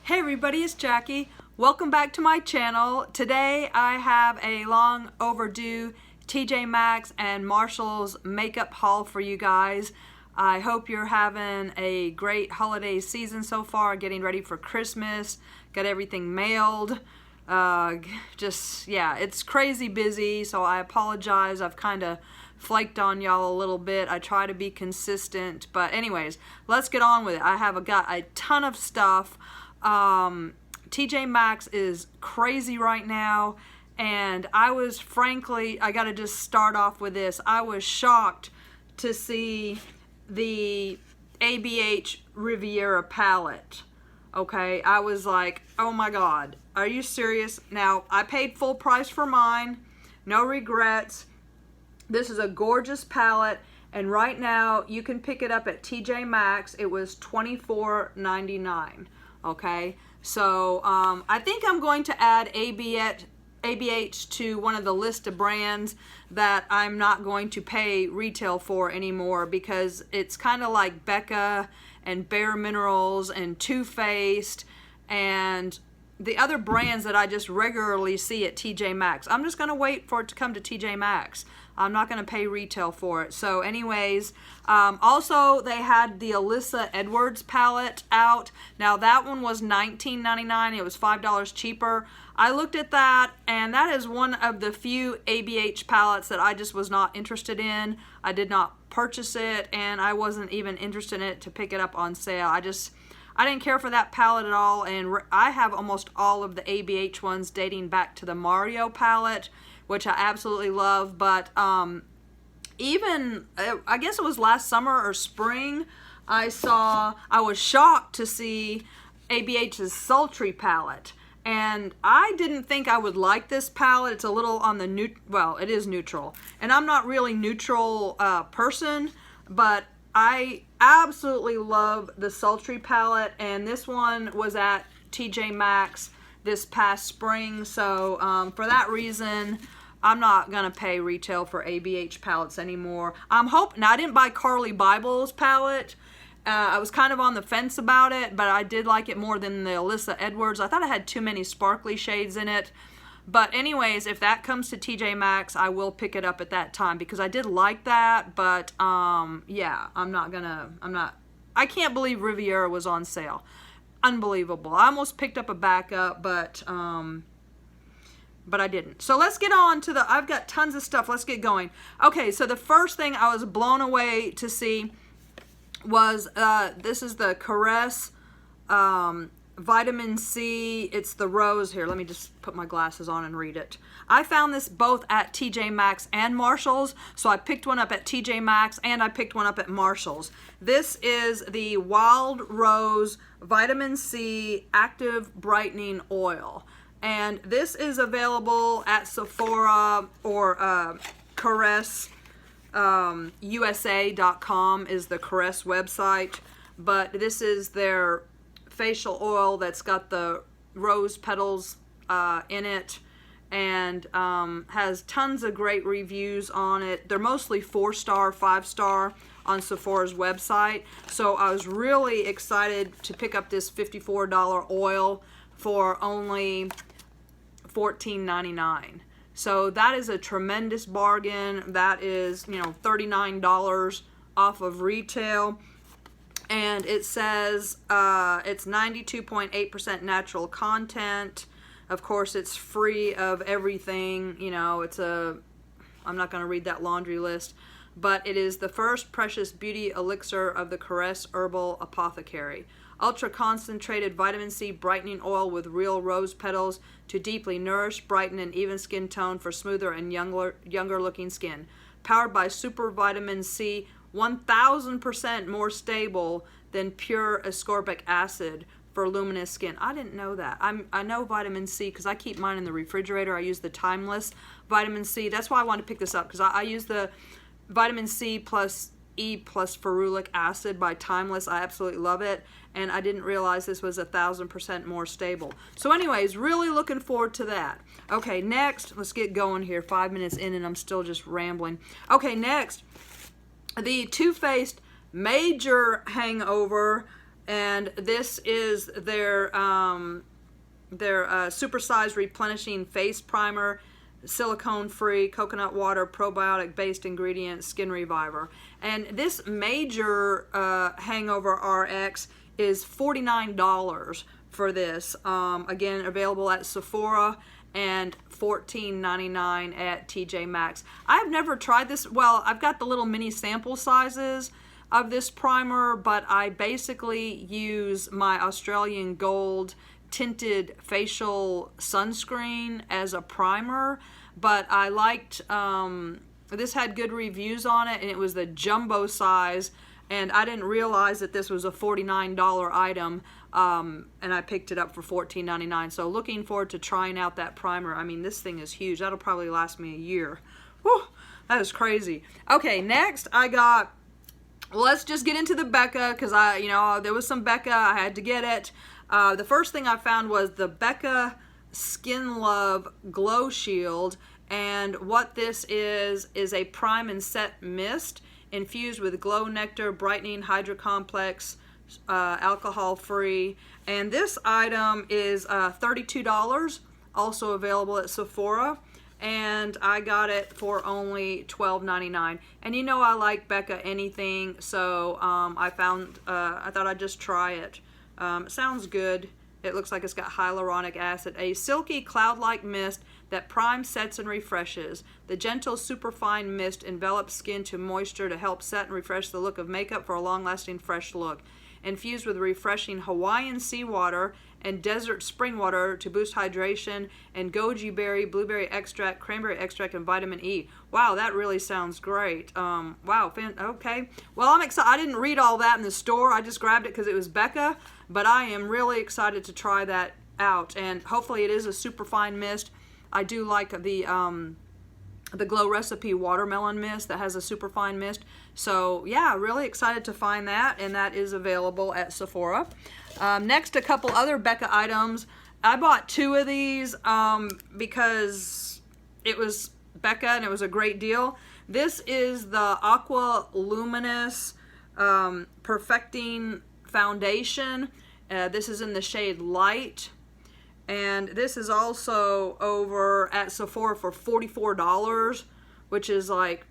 Hey everybody, it's Jackie. Welcome back to my channel. Today I have a long overdue TJ Maxx and Marshall's makeup haul for you guys. I hope you're having a great holiday season so far, getting ready for Christmas, got everything mailed. It's crazy busy, so I apologize. I've kind of flaked on y'all a little bit. I try to be consistent, but anyways, let's get on with it. I have got a ton of stuff. TJ Maxx is crazy right now, and I gotta just start off with this. I was shocked to see the ABH Riviera palette. Okay, I was like, oh my god, are you serious? Now, I paid full price for mine, no regrets. This is a gorgeous palette, and right now you can pick it up at TJ Maxx. It was $24.99. Okay, so I think I'm going to add ABH to one of the list of brands that I'm not going to pay retail for anymore, because it's kind of like Becca and Bare Minerals and Too Faced and the other brands that I just regularly see at TJ Maxx. I'm just going to wait for it to come to TJ Maxx. I'm not going to pay retail for it. So anyways, also they had the Alyssa Edwards palette out. Now that one was $19.99. It was $5 cheaper. I looked at that, and that is one of the few ABH palettes that I just was not interested in. I did not purchase it, and I wasn't even interested in it to pick it up on sale. I didn't care for that palette at all, and I have almost all of the ABH ones dating back to the Mario palette, which I absolutely love. But even, I guess it was last summer or spring, I was shocked to see ABH's Sultry palette. And I didn't think I would like this palette. It's a little on the well, it is neutral. And I'm not really neutral person, but I absolutely love the Sultry palette, and this one was at TJ Maxx this past spring, so for that reason, I'm not gonna pay retail for ABH palettes anymore. I'm hoping, now I didn't buy Carly Bible's palette. I was kind of on the fence about it, but I did like it more than the Alyssa Edwards. I thought it had too many sparkly shades in it. But anyways, if that comes to TJ Maxx, I will pick it up at that time, because I did like that. But yeah, I can't believe Riviera was on sale. Unbelievable. I almost picked up a backup, but I didn't. So let's get on to I've got tons of stuff. Let's get going. Okay, so the first thing I was blown away to see was this is the Korres vitamin C. It's the rose. Here, let me just put my glasses on and read it. I found this both at TJ Maxx and Marshall's, so I picked one up at TJ Maxx and I picked one up at Marshall's. This is the Wild Rose Vitamin C Active Brightening Oil, and this is available at Sephora or Korres. USA.com is the Korres website, but this is their facial oil that's got the rose petals in it, and has tons of great reviews on it. They're mostly 4-star, 5-star on Sephora's website, so I was really excited to pick up this $54 oil for only $14.99. So that is a tremendous bargain. That is, you know, $39 off of retail. And it says it's 92.8% natural content. Of course, it's free of everything. You know, I'm not going to read that laundry list. But it is the first precious beauty elixir of the Korres Herbal Apothecary. Ultra concentrated vitamin C brightening oil with real rose petals to deeply nourish, brighten, and even skin tone for smoother and younger looking skin. Powered by super vitamin C, 1000% more stable than pure ascorbic acid for luminous skin. I didn't know that. I know vitamin C because I keep mine in the refrigerator. I use the Timeless vitamin C. That's why I wanted to pick this up, because I use the vitamin C plus E plus ferulic acid by Timeless. I absolutely love it, and I didn't realize this was 1000% more stable. So anyways, really looking forward to that. Okay, next, let's get going here. 5 minutes in and I'm still just rambling. Okay, next, the Too Faced Major Hangover and this is their supersized replenishing face primer, silicone free, coconut water, probiotic based ingredient, skin reviver. And this major hangover RX is $49 for this. Again, available at Sephora and $14.99 at TJ Maxx. I've never tried this. Well, I've got the little mini sample sizes of this primer, but I basically use my Australian Gold tinted facial sunscreen as a primer. But I liked, this had good reviews on it, and it was the jumbo size, and I didn't realize that this was a $49 item, and I picked it up for $14.99. So looking forward to trying out that primer. I mean, this thing is huge. That'll probably last me a year. Whew, that is crazy. Okay, next I got, let's just get into the Becca, because there was some Becca. I had to get it. The first thing I found was the Becca Skin Love Glow Shield, and what this is a prime and set mist infused with glow nectar, brightening hydrocomplex, alcohol free, and this item is $32, also available at Sephora, and I got it for only $12.99. And you know I like Becca anything, so I thought I'd just try it. It sounds good. It looks like it's got hyaluronic acid, a silky cloud-like mist that primes, sets, and refreshes. The gentle, superfine mist envelops skin to moisture to help set and refresh the look of makeup for a long-lasting, fresh look. Infused with refreshing Hawaiian seawater and desert spring water to boost hydration, and goji berry, blueberry extract, cranberry extract, and vitamin E. Wow, that really sounds great. Wow, okay. Well, I'm excited. I didn't read all that in the store. I just grabbed it because it was Becca, but I am really excited to try that out, and hopefully it is a super fine mist. I do like the Glow Recipe watermelon mist that has a super fine mist. So yeah, really excited to find that, and that is available at Sephora. Next, a couple other Becca items. I bought 2 of these because it was Becca and it was a great deal. This is the Aqua Luminous Perfecting Foundation. This is in the shade Light. And this is also over at Sephora for $44, which is like,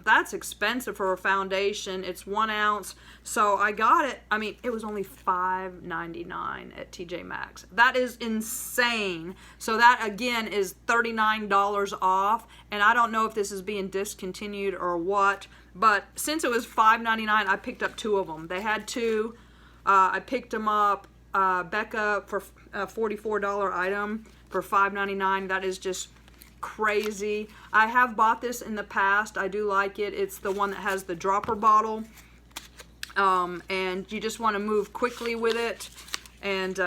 that's expensive for a foundation. It's 1 ounce. So I got it. I mean, it was only $5.99 at TJ Maxx. That is insane. So that, again, is $39 off. And I don't know if this is being discontinued or what. But since it was $5.99, I picked up 2 of them. They had 2. I picked them up. Becca for a $44 item for $5.99. That is just crazy. I have bought this in the past. I do like it. It's the one that has the dropper bottle, and you just want to move quickly with it, and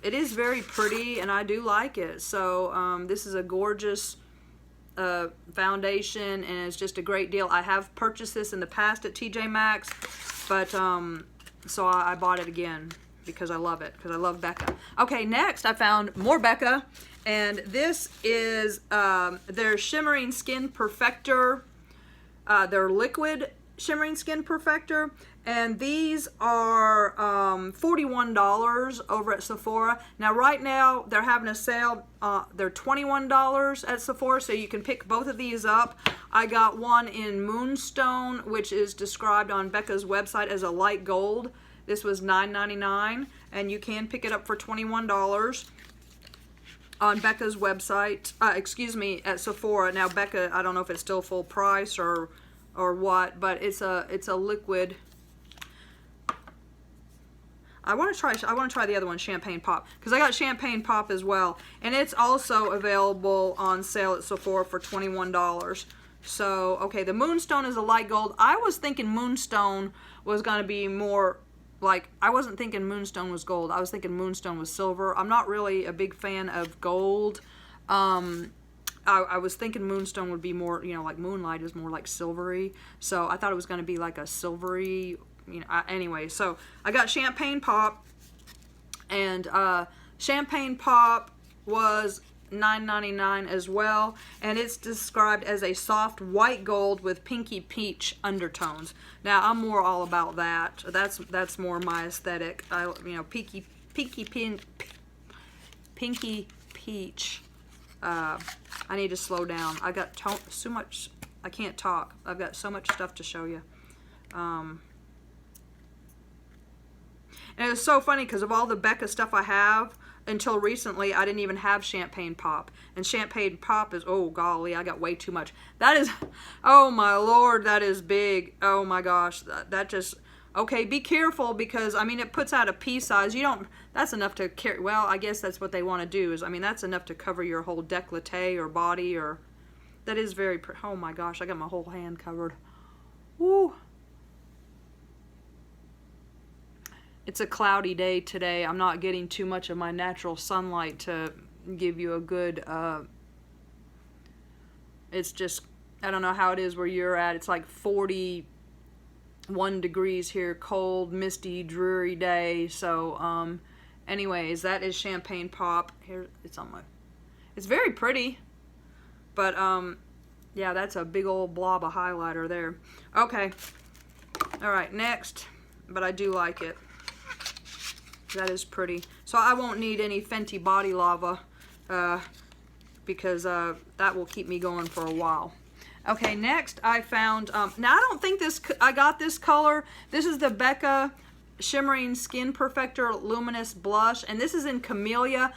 it is very pretty, and I do like it. So this is a gorgeous foundation, and it's just a great deal. I have purchased this in the past at TJ Maxx, but so I bought it again because I love it, because I love Becca. Okay, next I found more Becca, and this is their Shimmering Skin Perfector, their liquid Shimmering Skin Perfector, and these are $41 over at Sephora. Now right now they're having a sale, they're $21 at Sephora, so you can pick both of these up. I got one in Moonstone, which is described on Becca's website as a light gold. This was $9.99, and you can pick it up for $21 on Becca's website, at Sephora. Now Becca, I don't know if it's still full price or what, but it's a liquid. I want to try the other one, Champagne Pop, because I got Champagne Pop as well, and it's also available on sale at Sephora for $21. So okay, the Moonstone is a light gold. I was thinking Moonstone was going to be more like, I wasn't thinking Moonstone was gold. I was thinking Moonstone was silver. I'm not really a big fan of gold. I was thinking Moonstone would be more, like Moonlight is more like silvery. So I thought it was going to be like a silvery, anyway. So I got Champagne Pop, and Champagne Pop was $9.99 as well, and it's described as a soft white gold with pinky peach undertones. Now I'm more all about that. That's more my aesthetic. Pinky peach. I need to slow down. I got so much. I can't talk. I've got so much stuff to show you. And it's so funny because of all the Becca stuff I have, until recently I didn't even have Champagne Pop. And Champagne Pop is, oh golly, I got way too much. That is, oh my lord, that is big. Oh my gosh, that just, okay, be careful because, I mean, it puts out a pea size. You don't, that's enough to carry, well, I guess that's what they want to do is, I mean, that's enough to cover your whole décolleté or body, or, that is very, oh my gosh, I got my whole hand covered. Woo. It's a cloudy day today. I'm not getting too much of my natural sunlight to give you a good, it's just, I don't know how it is where you're at. It's like 41 degrees here, cold, misty, dreary day. So, anyways, that is Champagne Pop. Here, it's on my, it's very pretty. But, yeah, that's a big old blob of highlighter there. Okay. All right, next. But I do like it. That is pretty. So I won't need any Fenty Body Lava because that will keep me going for a while. Okay, next I found, now I don't think I got this color. This is the Becca Shimmering Skin Perfector Luminous Blush, and this is in Camellia.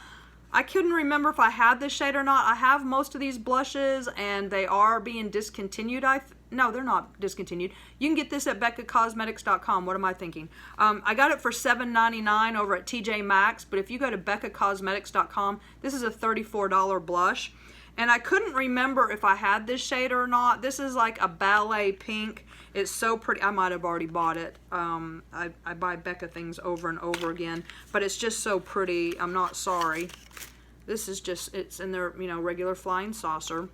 I couldn't remember if I had this shade or not. I have most of these blushes, and they are being discontinued. No, they're not discontinued. You can get this at BeccaCosmetics.com. What am I thinking? I got it for $7.99 over at TJ Maxx, but if you go to BeccaCosmetics.com, this is a $34 blush. And I couldn't remember if I had this shade or not. This is like a ballet pink. It's so pretty. I might have already bought it. I buy Becca things over and over again, but it's just so pretty. I'm not sorry. This is just, it's in their, regular flying saucer.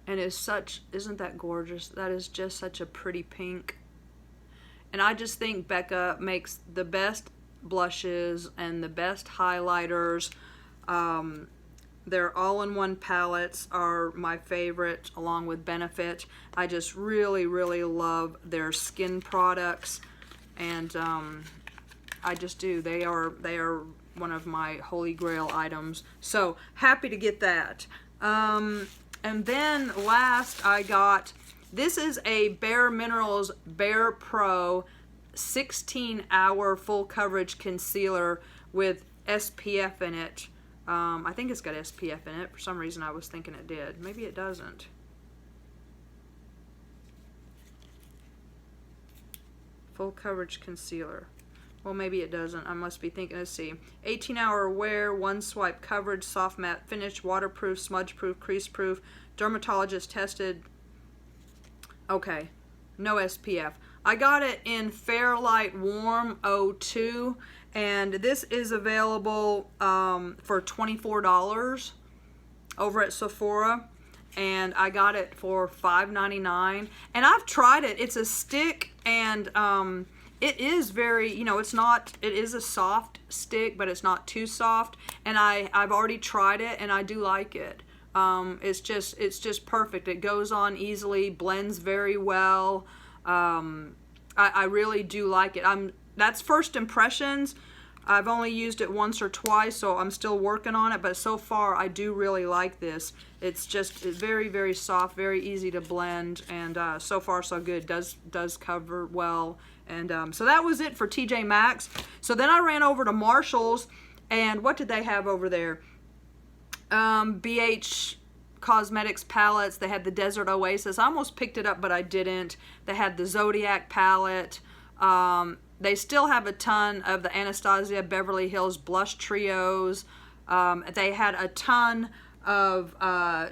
And it's such, isn't that gorgeous? That is just such a pretty pink. And I just think Becca makes the best blushes and the best highlighters. Their all-in-one palettes are my favorite, along with Benefit. I just really, really love their skin products. And I just do. They are one of my holy grail items. So, happy to get that. And then last I got, this is a Bare Minerals Bare Pro 16-hour full coverage concealer with SPF in it. I think it's got SPF in it. For some reason I was thinking it did. Maybe it doesn't. Full coverage concealer. Well, maybe it doesn't. I must be thinking, let's see. 18-hour wear, one swipe coverage, soft matte finish, waterproof, smudge proof, crease proof, dermatologist tested. Okay, no SPF. I got it in Fairlight Warm 02, and this is available for $24 over at Sephora, and I got it for $5.99. And I've tried it. It's a stick, and it is very, it is a soft stick, but it's not too soft. And I've already tried it, and I do like it. It's just perfect. It goes on easily, blends very well. I really do like it. That's first impressions. I've only used it once or twice, so I'm still working on it, but so far I do really like this. It's very, very soft, very easy to blend, and so far so good. Does cover well. And so that was it for TJ Maxx. So then I ran over to Marshall's, and what did they have over there? BH Cosmetics palettes. They had the Desert Oasis. I almost picked it up, but I didn't. They had the Zodiac palette. They still have a ton of the Anastasia Beverly Hills blush trios. They had a ton of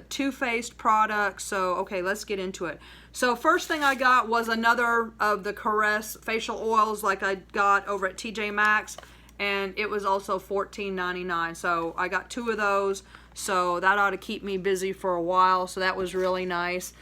Too Faced products. So, okay, let's get into it. So, first thing I got was another of the Korres facial oils like I got over at TJ Maxx. And it was also $14.99. So, I got two of those. So, that ought to keep me busy for a while. So, that was really nice.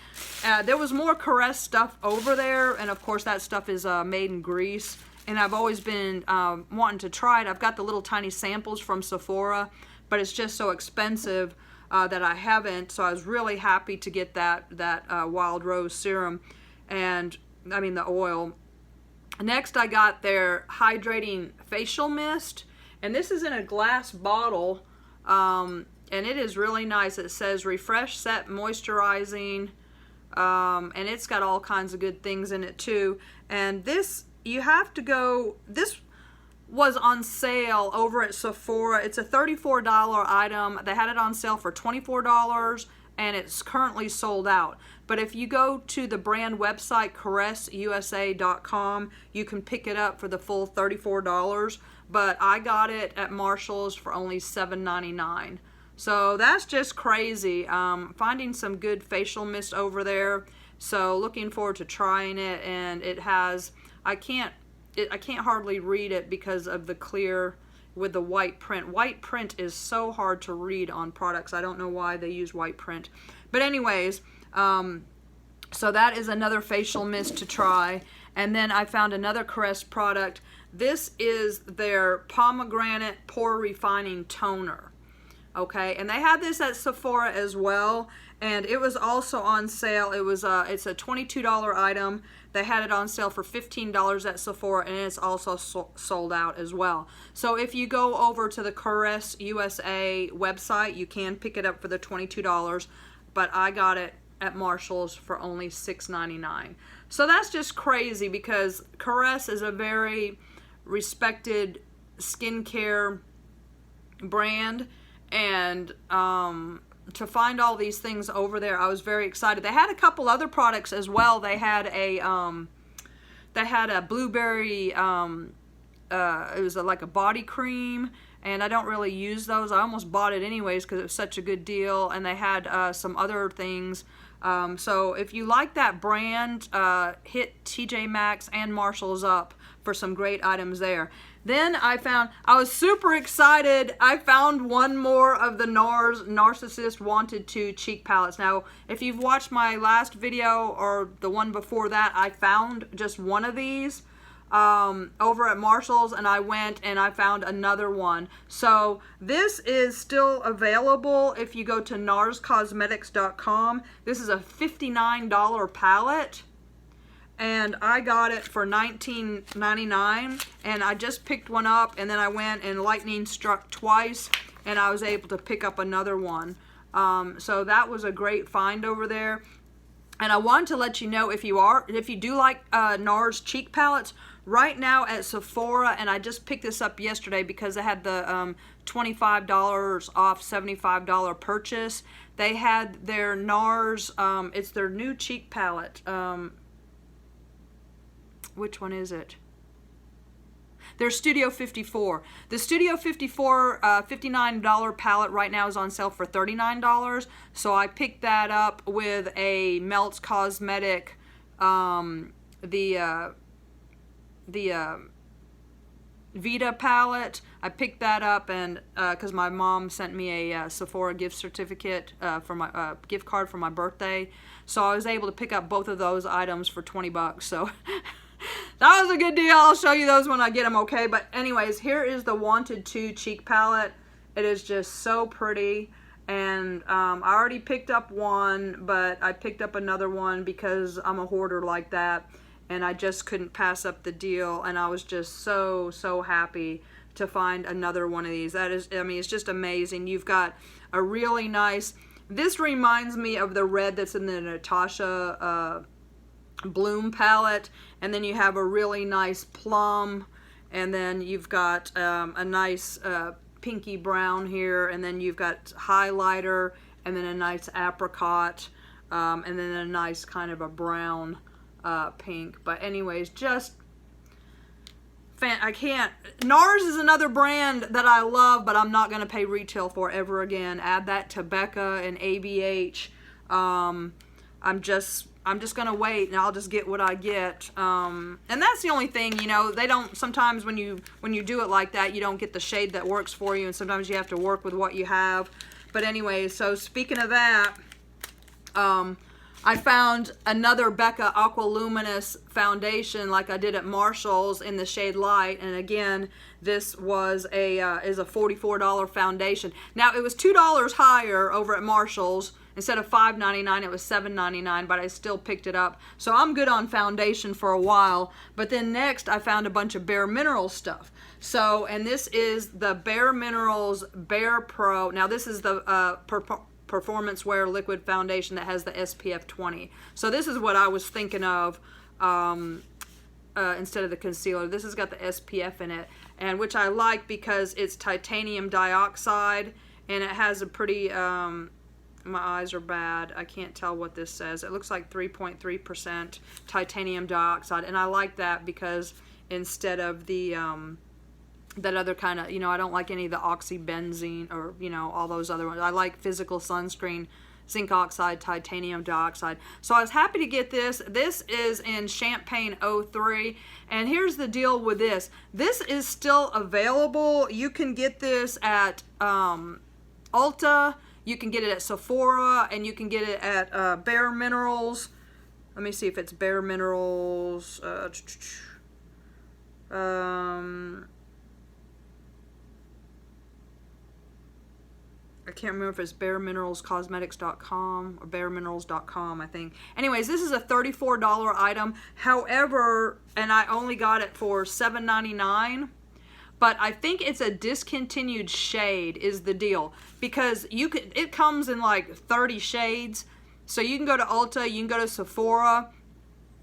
There was more Korres stuff over there. And, of course, that stuff is made in Greece. And I've always been wanting to try it. I've got the little tiny samples from Sephora. but it's just so expensive that I haven't. So I was really happy to get that Wild Rose serum, and I mean the oil. Next, I got their hydrating facial mist, and this is in a glass bottle, and it is really nice. It says refresh, set, moisturizing, and it's got all kinds of good things in it too. And this, you have to go, this was on sale over at Sephora. It's a $34 item. They had it on sale for $24, and it's currently sold out. But if you go to the brand website, KorresUSA.com, you can pick it up for the full $34. But I got it at Marshall's for only $7.99. So that's just crazy. Finding some good facial mist over there. So looking forward to trying it. And it has, I can't hardly read it because of the clear with the white print. White print is so hard to read on products. I don't know why they use white print. But anyways, so that is another facial mist to try. And then I found another Korres product. This is their pomegranate pore refining toner. Okay, and they had this at Sephora as well, and it was also on sale. It was it's a $22 item. They had it on sale for $15 at Sephora, and it's also sold out as well. So if you go over to the Korres USA website, you can pick it up for the $22, but I got it at Marshall's for only $6.99. So that's just crazy because Korres is a very respected skincare brand, and to find all these things over there, I was very excited. They had a couple other products as well. They had a blueberry, it was like a body cream, and I don't really use those. I almost bought it anyways because it was such a good deal. And they had some other things. So if you like that brand, hit TJ Maxx and Marshall's up for some great items there. Then I was super excited. I found one more of the Nars Narcissist Wanted To cheek palettes. Now, if you've watched my last video or the one before that, I found just one of these over at Marshall's, and I went and I found another one. So this is still available if you go to narscosmetics.com. This is a $59 palette, and I got it for $19.99, and I just picked one up, and then I went and lightning struck twice, and I was able to pick up another one. So that was a great find over there. And I wanted to let you know, if you do like Nars cheek palettes, right now at Sephora, and I just picked this up yesterday because they had the $25 off $75 purchase. They had their Nars, it's their new cheek palette. Which one is it? Their Studio 54. The Studio 54 $59 palette right now is on sale for $39. So I picked that up with a Melts Cosmetic, the Vita palette. I picked that up, and because my mom sent me a Sephora gift certificate for my gift card for my birthday, so I was able to pick up both of those items for 20 bucks. So that was a good deal. I'll show you those when I get them, okay? But anyways, here is the Wanted To cheek palette. It is just so pretty, and I already picked up one, but I picked up another one because I'm a hoarder like that, and I just couldn't pass up the deal, and I was just so happy to find another one of these. That is, I mean, it's just amazing. You've got a really nice, this reminds me of the red that's in the Natasha Bloom palette, and then you have a really nice plum, and then you've got a nice pinky brown here, and then you've got highlighter, and then a nice apricot, and then a nice kind of a brown pink. But anyways, just I can't. Nars is another brand that I love, but I'm not going to pay retail for ever again. Add that to Becca and ABH. I'm just gonna wait, and I'll just get what I get. And that's the only thing, you know, they don't, sometimes when you do it like that, you don't get the shade that works for you, and sometimes you have to work with what you have. But anyway, so speaking of that, I found another Becca Aqua Luminous foundation like I did at Marshall's in the shade Light, and again, this was is a $44 foundation. Now it was $2 higher over at Marshall's. Instead of $5.99, it was $7.99, but I still picked it up. So I'm good on foundation for a while. But then next, I found a bunch of Bare Minerals stuff. So, and this is the Bare Minerals Bare Pro. Now this is the performance wear liquid foundation that has the SPF 20. So this is what I was thinking of instead of the concealer. This has got the SPF in it, and which I like because it's titanium dioxide, and it has a pretty... my eyes are bad. I can't tell what this says. It looks like 3.3% titanium dioxide, and I like that because instead of the that other kind of, you know, I don't like any of the oxybenzene or, you know, all those other ones. I like physical sunscreen, zinc oxide, titanium dioxide. So I was happy to get this. This is in Champagne 03, and here's the deal with this. This is still available. You can get this at Ulta. You can get it at Sephora, and you can get it at Bare Minerals. Let me see if it's Bare Minerals. I can't remember if it's baremineralscosmetics.com or bareminerals.com, I think. Anyways, this is a $34 item. However, and I only got it for $7.99. But I think it's a discontinued shade is the deal, because it comes in like 30 shades. So you can go to Ulta, you can go to Sephora,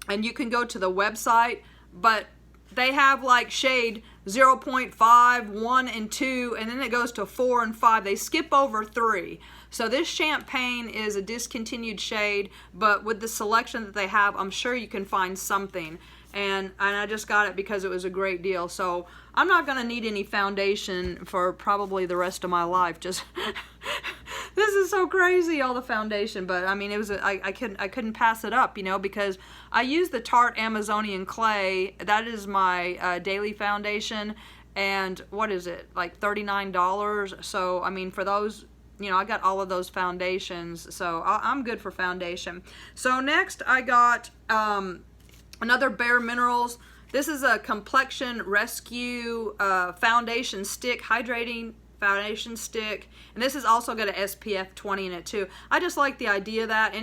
and you can go to the website, but they have like shade 0.5, 1, and 2, and then it goes to 4 and 5. They skip over 3. So this Champagne is a discontinued shade, but with the selection that they have, I'm sure you can find something. And I just got it because it was a great deal. So I'm not going to need any foundation for probably the rest of my life. Just this is so crazy, all the foundation. But I mean, it was I couldn't pass it up, you know, because I use the Tarte Amazonian Clay. That is my daily foundation, and what is it, like $39? So I mean, for those, you know, I got all of those foundations, so I'm good for foundation. So next I got another Bare Minerals. This is a Complexion Rescue foundation stick, hydrating foundation stick, and this has also got an SPF 20 in it too. I just like the idea of that,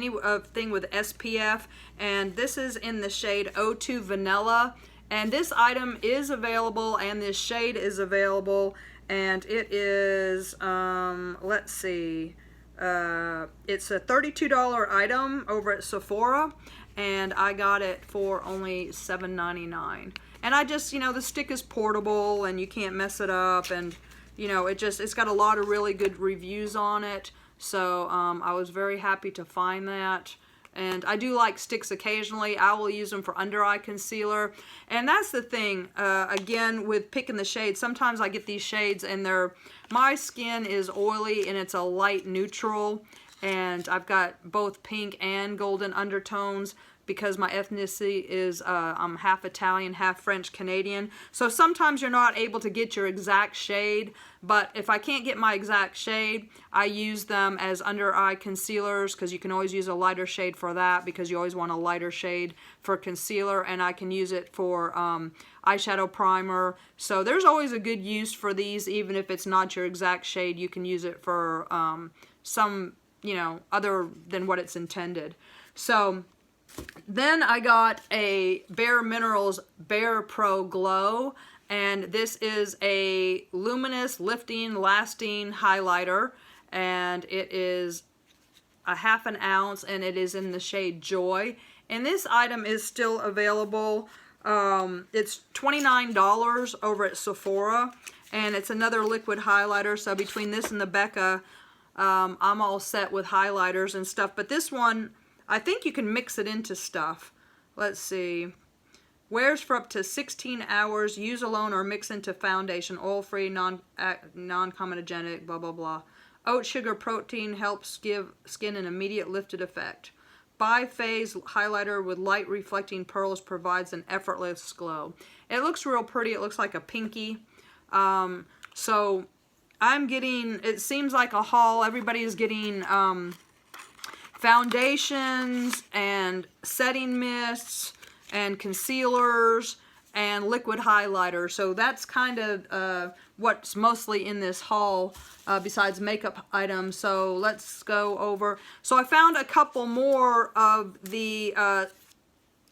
thing with SPF, and this is in the shade 02 Vanilla, and this item is available, and this shade is available, and it is, let's see, it's a $32 item over at Sephora, and I got it for only $7.99. And I just, you know, the stick is portable and you can't mess it up, and you know, it's got a lot of really good reviews on it, so I was very happy to find that. And I do like sticks occasionally. I will use them for under eye concealer, and that's the thing, again, with picking the shades. Sometimes I get these shades and my skin is oily and it's a light neutral, and I've got both pink and golden undertones because my ethnicity is I'm half Italian, half French Canadian. So sometimes you're not able to get your exact shade, but if I can't get my exact shade, I use them as under eye concealers, because you can always use a lighter shade for that, because you always want a lighter shade for concealer, and I can use it for eyeshadow primer. So there's always a good use for these, even if it's not your exact shade. You can use it for some, you know, other than what it's intended. So then I got a Bare Minerals Bare Pro Glow, and this is a luminous, lifting, lasting highlighter, and it is a ½ ounce, and it is in the shade Joy, and this item is still available. It's $29 over at Sephora, and it's another liquid highlighter, so between this and the Becca, I'm all set with highlighters and stuff. But this one, I think you can mix it into stuff. Let's see. Wears for up to 16 hours. Use alone or mix into foundation. Oil-free, non-comedogenic, blah, blah, blah. Oat sugar protein helps give skin an immediate lifted effect. Bi-phase highlighter with light reflecting pearls provides an effortless glow. It looks real pretty. It looks like a pinky. So I'm getting, it seems like a haul. Everybody is getting foundations and setting mists and concealers and liquid highlighter. So that's kind of what's mostly in this haul besides makeup items. So let's go over. So I found a couple more of the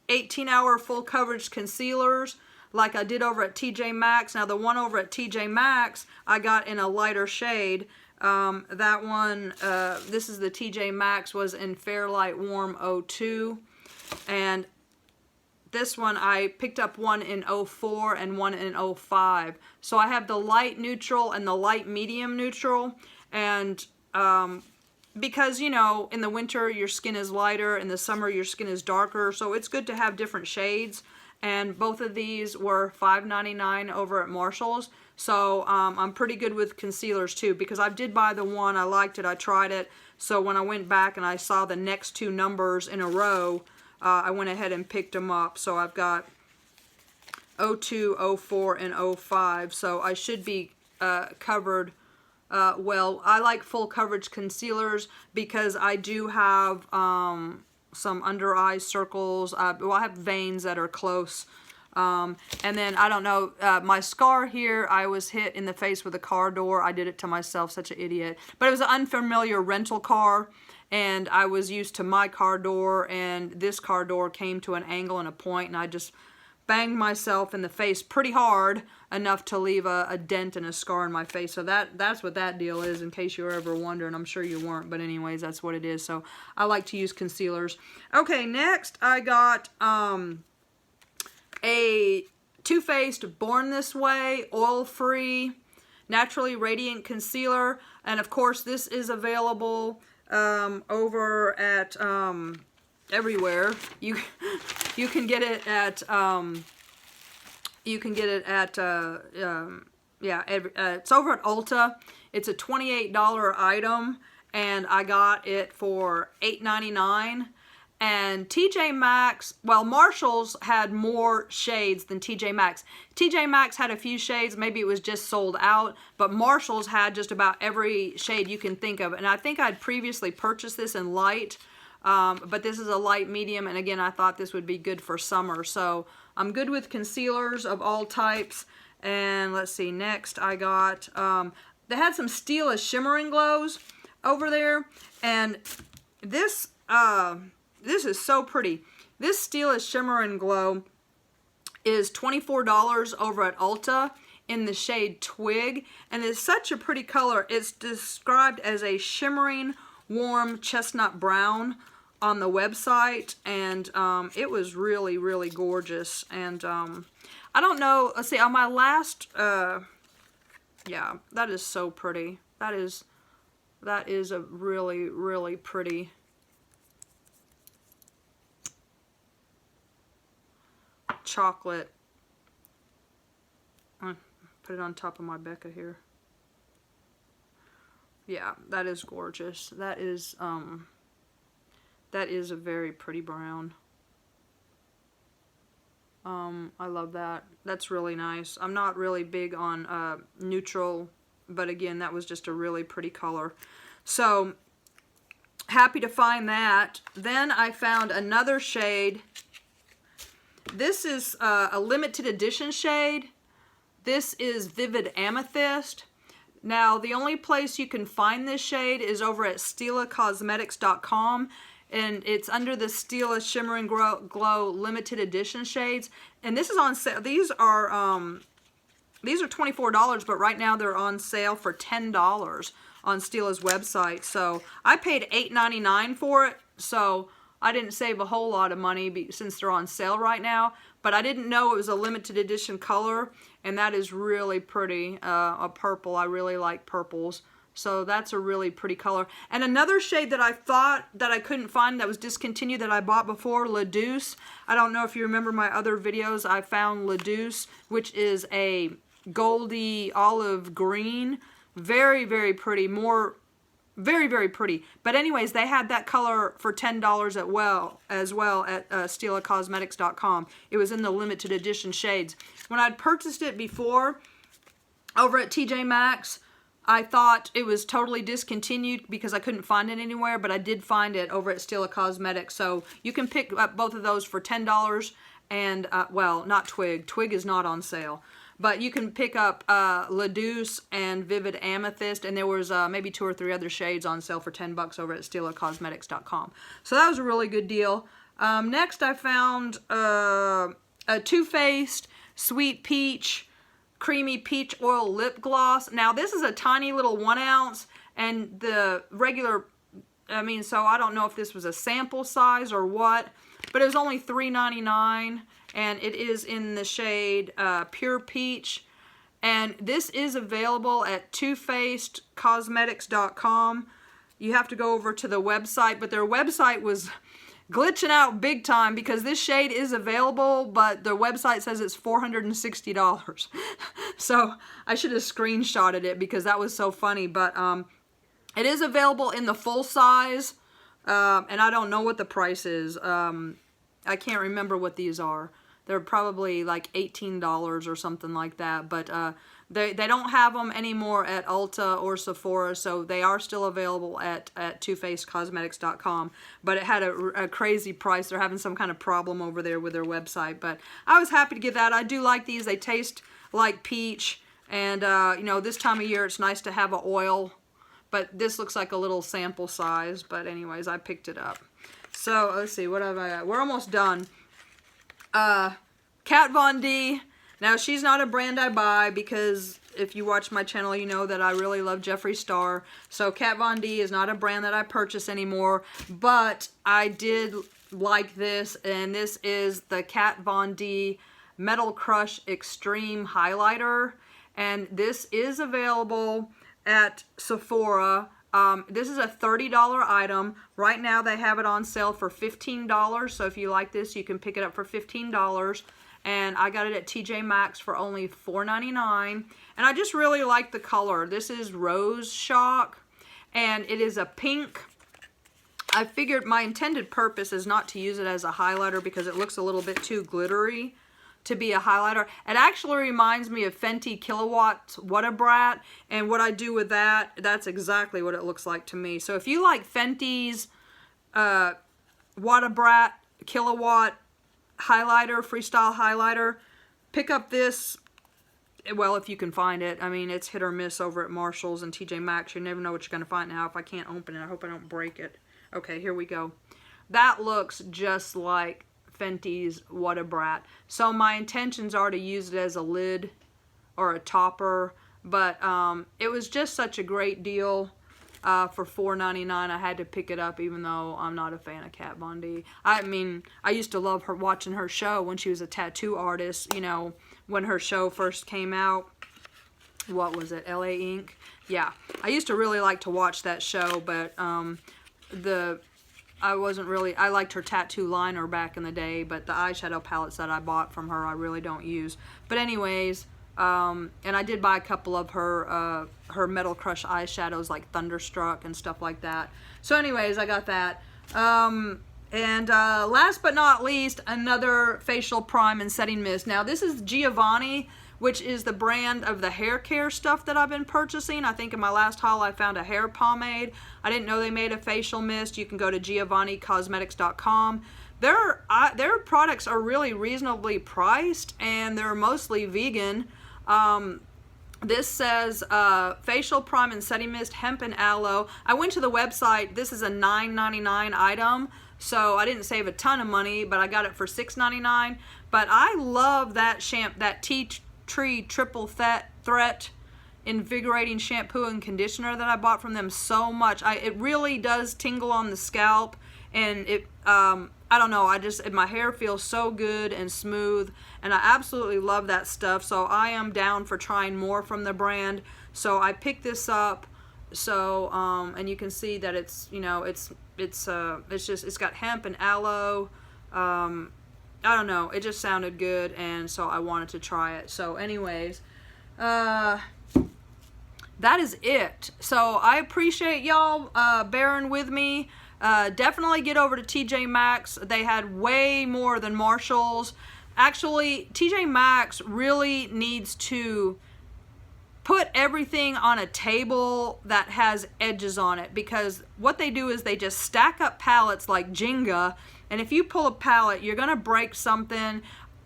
18-hour full coverage concealers like I did over at TJ Maxx. Now the one over at TJ Maxx I got in a lighter shade. That one, this is the TJ Maxx, was in Fairlight Warm 02. And this one, I picked up one in 04 and one in 05. So I have the light neutral and the light medium neutral. And because, you know, in the winter your skin is lighter, in the summer your skin is darker. So it's good to have different shades. And both of these were $5.99 over at Marshall's. So I'm pretty good with concealers too, because I did buy the one, I liked it, I tried it. So when I went back and I saw the next two numbers in a row, I went ahead and picked them up. So I've got 02, 04, and 05. So I should be covered well. I like full coverage concealers because I do have some under eye circles. Well, I have veins that are close. And then, I don't know, my scar here, I was hit in the face with a car door. I did it to myself, such an idiot. But it was an unfamiliar rental car, and I was used to my car door, and this car door came to an angle and a point, and I just banged myself in the face pretty hard, enough to leave a dent and a scar in my face. So that's what that deal is, in case you were ever wondering. I'm sure you weren't, but anyways, that's what it is. So I like to use concealers. Okay, next I got a Too Faced Born This Way oil-free naturally radiant concealer, and of course this is available over at everywhere. You can get it at it's over at Ulta. It's a $28 item, and I got it for $8.99. And TJ Maxx, well, Marshall's had more shades than TJ Maxx. TJ Maxx had a few shades, maybe it was just sold out, but Marshall's had just about every shade you can think of. And I think I'd previously purchased this in light, but this is a light medium, and again, I thought this would be good for summer. So I'm good with concealers of all types. And let's see, next I got, they had some Stila shimmering glows over there, and this is so pretty. This Stila Shimmer and Glow is $24 over at Ulta in the shade Twig, and it's such a pretty color. It's described as a shimmering warm chestnut brown on the website, and it was really, really gorgeous. And I don't know, let's see, on my last, yeah, that is so pretty. That is a really, really pretty chocolate. I'll put it on top of my Becca here. Yeah, that is gorgeous. That is a very pretty brown. I love that. That's really nice. I'm not really big on neutral, but again, that was just a really pretty color. So happy to find that. Then I found another shade. This is a limited edition shade. This is Vivid Amethyst. Now, the only place you can find this shade is over at StilaCosmetics.com, and it's under the Stila Shimmering Glow limited edition shades. And this is on sale. These are $24, but right now they're on sale for $10 on Stila's website. So I paid $8.99 for it. So I didn't save a whole lot of money since they're on sale right now, but I didn't know it was a limited edition color, and that is really pretty, a purple. I really like purples, so that's a really pretty color. And another shade that I thought that I couldn't find that was discontinued that I bought before, La Douce. I don't know if you remember my other videos. I found La Douce, which is a goldy olive green. Very, very pretty. Very, very pretty. But anyways, they had that color for $10 as well at StilaCosmetics.com. It was in the limited edition shades. When I'd purchased it before over at TJ Maxx, I thought it was totally discontinued because I couldn't find it anywhere, but I did find it over at Stila Cosmetics. So you can pick up both of those for $10 and, well, not Twig. Twig is not on sale. But you can pick up La Douce and Vivid Amethyst, and there was maybe 2 or 3 other shades on sale for $10 over at StilaCosmetics.com. So that was a really good deal. Next I found a Too Faced Sweet Peach Creamy Peach Oil Lip Gloss. Now this is a tiny little 1 ounce, and the regular, I mean, so I don't know if this was a sample size or what, but it was only $3.99, and it is in the shade Pure Peach. And this is available at TooFacedCosmetics.com. You have to go over to the website, but their website was glitching out big time because this shade is available, but the website says it's $460. So I should have screenshotted it because that was so funny. But it is available in the full size, and I don't know what the price is. I can't remember what these are. They're probably like $18 or something like that, but they don't have them anymore at Ulta or Sephora, so they are still available at TooFacedCosmetics.com, but it had a crazy price. They're having some kind of problem over there with their website, but I was happy to get that. I do like these. They taste like peach, and you know, this time of year it's nice to have an oil, but this looks like a little sample size, but anyways, I picked it up. So let's see, what have I got? We're almost done. Kat Von D. Now, she's not a brand I buy because if you watch my channel, you know that I really love Jeffree Star. So Kat Von D is not a brand that I purchase anymore, but I did like this, and this is the Kat Von D Metal Crush Extreme Highlighter, and this is available at Sephora. This is a $30 item. Right now they have it on sale for $15, so if you like this, you can pick it up for $15. And I got it at TJ Maxx for only $4.99. And I just really like the color. This is Rose Shock, and it is a pink. I figured my intended purpose is not to use it as a highlighter because it looks a little bit too glittery to be a highlighter. It actually reminds me of Fenty Kilowatt What Brat, and what I do with that, that's exactly what it looks like to me. So if you like Fenty's What Brat Kilowatt highlighter, freestyle highlighter, pick up this. Well, if you can find it. I mean, it's hit or miss over at Marshall's and TJ Maxx. You never know what you're going to find. Now, if I can't open it, I hope I don't break it. Okay, here we go. That looks just like Fenty's What a Brat. So my intentions are to use it as a lid or a topper, but it was just such a great deal for $4.99. I had to pick it up even though I'm not a fan of Kat Von D. I mean, I used to love her, watching her show when she was a tattoo artist, you know, when her show first came out. What was it, LA Ink? Yeah, I used to really like to watch that show, but I wasn't really, I liked her tattoo liner back in the day, but the eyeshadow palettes that I bought from her I really don't use. But anyways, and I did buy a couple of her Metal Crush eyeshadows like Thunderstruck and stuff like that. So anyways, I got that. And last but not least, another facial prime and setting mist. Now this is Giovanni, which is the brand of the hair care stuff that I've been purchasing. I think in my last haul I found a hair pomade. I didn't know they made a facial mist. You can go to GiovanniCosmetics.com. Their products are really reasonably priced, and they're mostly vegan. This says facial prime and setting mist, hemp and aloe. I went to the website. This is a $9.99 item, so I didn't save a ton of money, but I got it for $6.99. But I love that that Tea Tree Triple Threat Invigorating Shampoo and Conditioner that I bought from them so much. It really does tingle on the scalp, and it I don't know, my hair feels so good and smooth, and I absolutely love that stuff. So I am down for trying more from the brand. So I picked this up. So and you can see that it's, you know, it's got hemp and aloe. I don't know, it just sounded good, and so I wanted to try it. So anyways, that is it. So I appreciate y'all bearing with me. Definitely get over to TJ Maxx. They had way more than Marshall's. Actually, TJ Maxx really needs to put everything on a table that has edges on it, because what they do is they just stack up pallets like Jenga, and if you pull a pallet, you're gonna break something.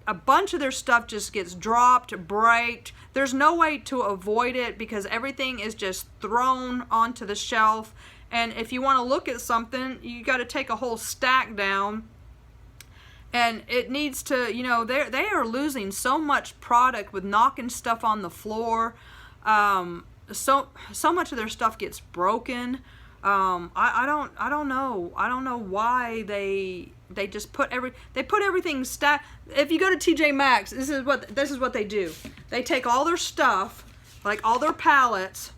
A bunch of their stuff just gets dropped, breaked. There's no way to avoid it because everything is just thrown onto the shelf. And if you want to look at something, you got to take a whole stack down. And it needs to, you know, they are losing so much product with knocking stuff on the floor. So much of their stuff gets broken. I don't know why they just put everything stacked. If you go to TJ Maxx, this is what they do. They take all their stuff, like all their pallets,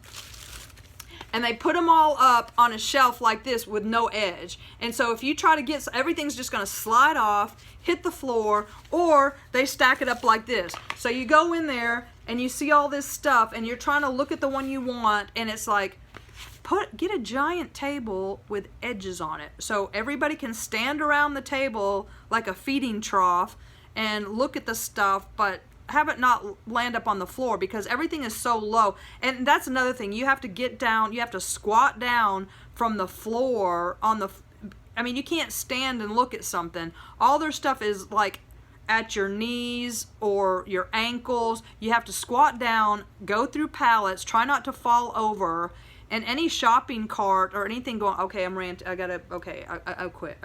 and they put them all up on a shelf like this with no edge. And so if you try to get, everything's just gonna slide off, hit the floor, or they stack it up like this. So you go in there and you see all this stuff and you're trying to look at the one you want, and it's like, get a giant table with edges on it so everybody can stand around the table like a feeding trough and look at the stuff, but have it not land up on the floor because everything is so low. And that's another thing, you have to get down, you have to squat down from the floor on the, I mean, you can't stand and look at something. All their stuff is like at your knees or your ankles. You have to squat down, go through pallets, try not to fall over. And any shopping cart or anything going, okay, I'm ranting, I quit.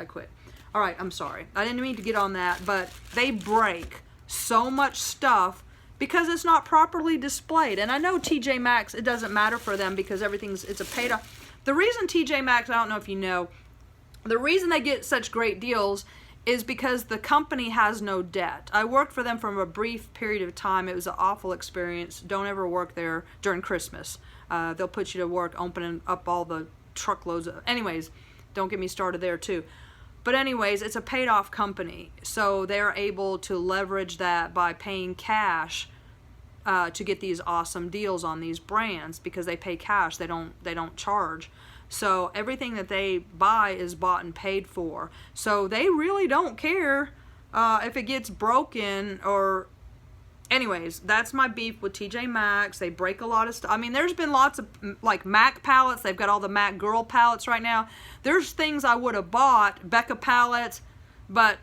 All right, I'm sorry. I didn't mean to get on that, but they break so much stuff because it's not properly displayed. And I know TJ Maxx, it doesn't matter for them because it's a paid off. The reason TJ Maxx, I don't know if you know, the reason they get such great deals is because the company has no debt. I worked for them for a brief period of time. It was an awful experience. Don't ever work there during Christmas. They'll put you to work opening up all the truckloads of, anyways, don't get me started there too. But anyways, it's a paid off company. So they're able to leverage that by paying cash to get these awesome deals on these brands because they pay cash, they don't charge. So everything that they buy is bought and paid for. So they really don't care if it gets broken or, anyways, that's my beef with TJ Maxx. They break a lot of stuff. I mean, there's been lots of, like, MAC palettes. They've got all the MAC girl palettes right now. There's things I would have bought, Becca palettes, but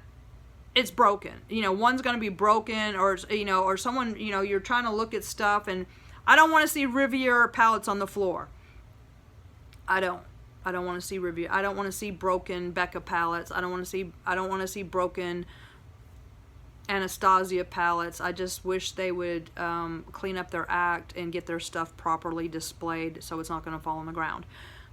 it's broken. You know, one's going to be broken, or, you know, or someone, you know, you're trying to look at stuff, and I don't want to see Riviera palettes on the floor. I don't want to see Riviera. I don't want to see broken Becca palettes. I don't want to see broken Anastasia palettes. I just wish they would clean up their act and get their stuff properly displayed so it's not going to fall on the ground.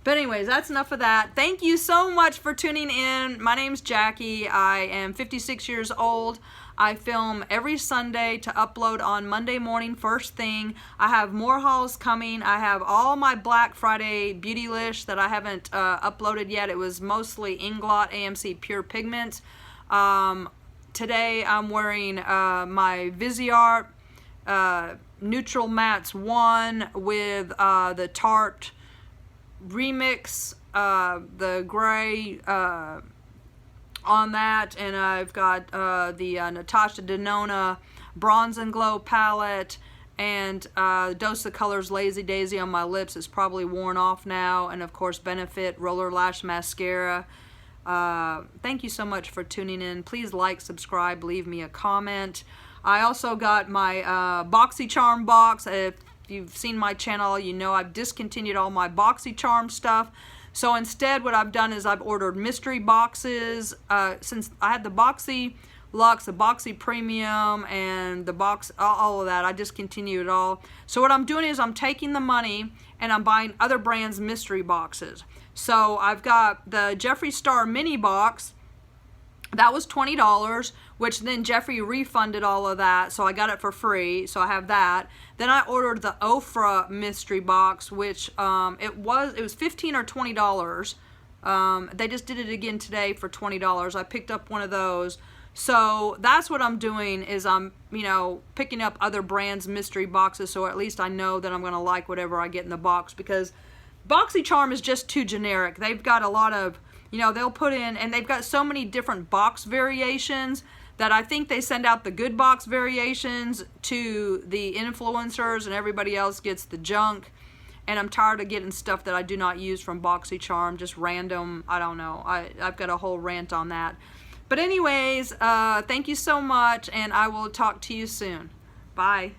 But anyways, that's enough of that. Thank you so much for tuning in. My name's Jackie. I am 56 years old. I film every Sunday to upload on Monday morning first thing. I have more hauls coming. I have all my Black Friday beauty list that I haven't uploaded yet. It was mostly Inglot AMC Pure Pigment. Today I'm wearing my Viseart Neutral Mattes 1 with the Tarte Remix, the gray on that, and I've got the Natasha Denona Bronze and Glow palette, and Dose of Colors Lazy Daisy on my lips is probably worn off now, and of course Benefit Roller Lash Mascara. Thank you so much for tuning in. Please like, subscribe, leave me a comment. I also got my BoxyCharm box. If you've seen my channel, you know I've discontinued all my BoxyCharm stuff. So instead what I've done is I've ordered mystery boxes. Since I had the Boxy Luxe, the Boxy Premium, and the box, all of that, I discontinued it all. So what I'm doing is I'm taking the money and I'm buying other brands' mystery boxes. So I've got the Jeffree Star mini box. That was $20, which then Jeffree refunded all of that, so I got it for free, so I have that. Then I ordered the Ofra mystery box, which it was $15 or $20. They just did it again today for $20. I picked up one of those. So that's what I'm doing, is I'm, you know, picking up other brands' mystery boxes, so at least I know that I'm going to like whatever I get in the box, because BoxyCharm is just too generic. They've got a lot of, you know, they'll put in, and they've got so many different box variations that I think they send out the good box variations to the influencers and everybody else gets the junk. And I'm tired of getting stuff that I do not use from BoxyCharm, just random, I don't know. I've got a whole rant on that. But anyways, thank you so much, and I will talk to you soon. Bye.